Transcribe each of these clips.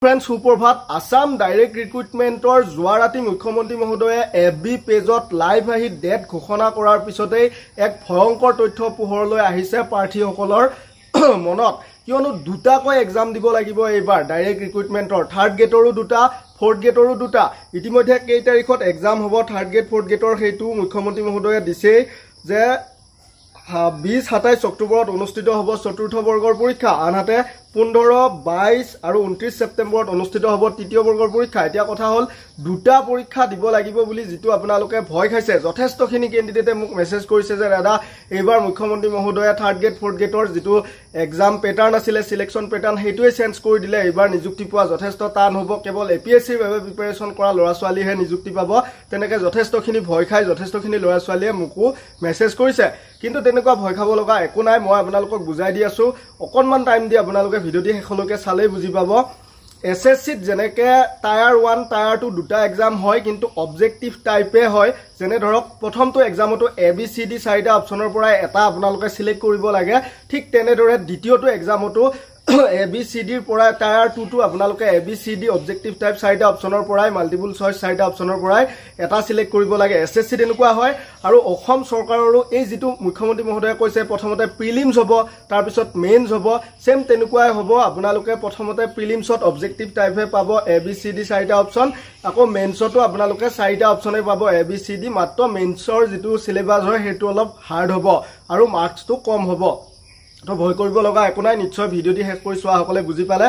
friends सुप्रभात Assam direct रिक्रुटमेंटर जोৱা ৰাতি मुख्यमंत्री महोदये एफबी पेजत लाइव आহি डेट घोषणा কৰাৰ পিছতে এক ভয়ংকৰ তথ্য পোহৰলৈ আহিছে প্ৰাৰ্থীসকলৰ মনত কিয়নো দুটাকৈ এক্সাম দিব লাগিব এইবাৰ ডাইৰেক্ট ৰিক্ৰুটমেন্টৰ থাৰ্ড গেটৰো দুটা ফোৰ্থ গেটৰো দুটা ইতিমধ্যে কেই তাৰিখত এক্সাম হ'ব থাৰ্ড গেট ফোৰ্থ গেটৰ হেতু মুখ্যমন্ত্ৰী মহোদয়ে দিছে যে 20-27 অক্টোবৰত অনুষ্ঠিত হ'ব চতুৰ্থ বৰ্গৰ পৰীক্ষা আনহাতে 15, 22 আৰু 29 সেপ্টেম্বৰত অনুষ্ঠিত হ'ব তৃতীয় বৰ্গৰ পৰীক্ষা এতিয়া কথা হল দুটা পৰীক্ষা দিব লাগিব বুলি যেটো আপোনালোকে ভয় খাইছে যথেষ্টখিনি ক্যান্ডিডেটে মোক মেসেজ কৰিছে যে দাদা এইবাৰ মুখ্যমন্ত্ৰী মহোদয়ে থাৰ্ড গেট ফোৰ্থ গেটৰ যেটো এক্সাম প্যাটাৰ্ন আছিল সিলেকশন প্যাটাৰ্ন হেতুৱে চেঞ্জ কৰি দিলে এইবাৰ নিযুক্তি পোৱা যথেষ্ট টান হ'ব কেৱল এপিএসসিৰ বাবে প্ৰিপাৰেচন কৰা ল'ৰা ছোৱালীহে নিযুক্তি পাব তেনেকৈ যথেষ্টখিনি ভয় খাই যথেষ্টখিনি ল'ৰা ছোৱালীয়ে মোকো মেসেজ কৰিছে কিন্তু তেনেকুৱা ভয় খাব লগা একো নাই মই আপোনালোকক বুজাই দি আছো অকনমান টাইম দি আপোনালোকে ভিডিওটি হেখলৈকে চালে বুজি পাব এসএসসি জেনেকে টায়ার 1 টায়ার 2 দুটা এক্সাম হয় কিন্তু অবজেক্টিভ টাইপে হয় যেনে ধৰক প্ৰথমটো এক্সামটো এবিসিডি চাৰিটা অপচনৰ পৰা এটা আপোনালোকে সিলেক্ট কৰিব লাগে ঠিক তেনেদৰে দ্বিতীয়টো এক্সামটো এবিসিডিৰ পৰা টায়াৰ 2 টো আপোনালোকে এবিসিডি অবজেক্টিভ টাইপ চাৰিটা অপচনৰ পৰা মাল্টিপল চয়েস চাৰিটা অপচনৰ পৰা এটা সিলেক্ট কৰিব লাগে এসএসসি তেনেকুৱা হয় আৰু অসম চৰকাৰৰো এই যেটো মুখ্যমন্ত্ৰী মহোদয়ে কৈছে প্ৰথমতে প্ৰিলিমছ হ'ব তাৰ পিছত মেইনছ হ'ব সেম তেনেকুৱাই হ'ব আপোনালোকে প্ৰথমতে প্ৰিলিমছত অবজেক্টিভ টাইপে পাব এবিসিডি চাৰিটা অপচন আকৌ মেইনছতো আপোনালোকে চাৰিটা অপচনে পাব এবিসিডি মাত্ৰ মেইনছৰ যেটো সিলেবাস হয় হেতু অলপ হাৰ্ড হ'ব আৰু মাৰ্কসটো কম হ'ব তো ভয় কৰিব লগা একো নাই নিশ্চয় ভিডিওটি শেষ কৰি চোৱা সকলে বুজি পালে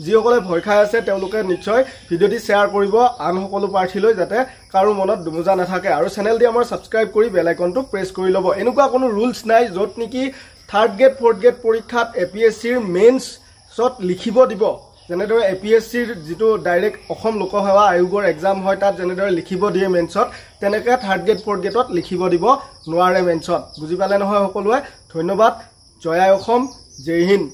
যিসকলে ভয় খাই আছে তেওঁলোকে নিশ্চয় ভিডিওটি শেয়াৰ কৰিব আন সকলো প্ৰাৰ্থীলৈ যাতে কাৰো মনত দুমোজা নাথাকে আৰু চেনেল দি আমাৰ সাবস্ক্ৰাইব কৰি বেল আইকনটো প্ৰেছ কৰি ল'ব এনেকুৱা কোনো ৰুলছ নাই যত নেকি থাৰ্ড গেট ফোৰ্থ গেট পৰীক্ষাত এপিএসসিৰ মেইনছত লিখিব দিব যেনেদৰে এপিএসসিৰ যেটো ডাইৰেক্ট অসম লোকসেৱা আয়োগৰ এক্সাম হয় তাত যেনেদৰে লিখিব দিয়ে মেইনছত তেনেকৈ থাৰ্ড গেট ফোৰ্থ গেটত লিখিব দিব নোৱাৰে মেইনছত বুজি পালে নহয় সকলোৱে ধন্যবাদ জয় অসম জয় হিন্দ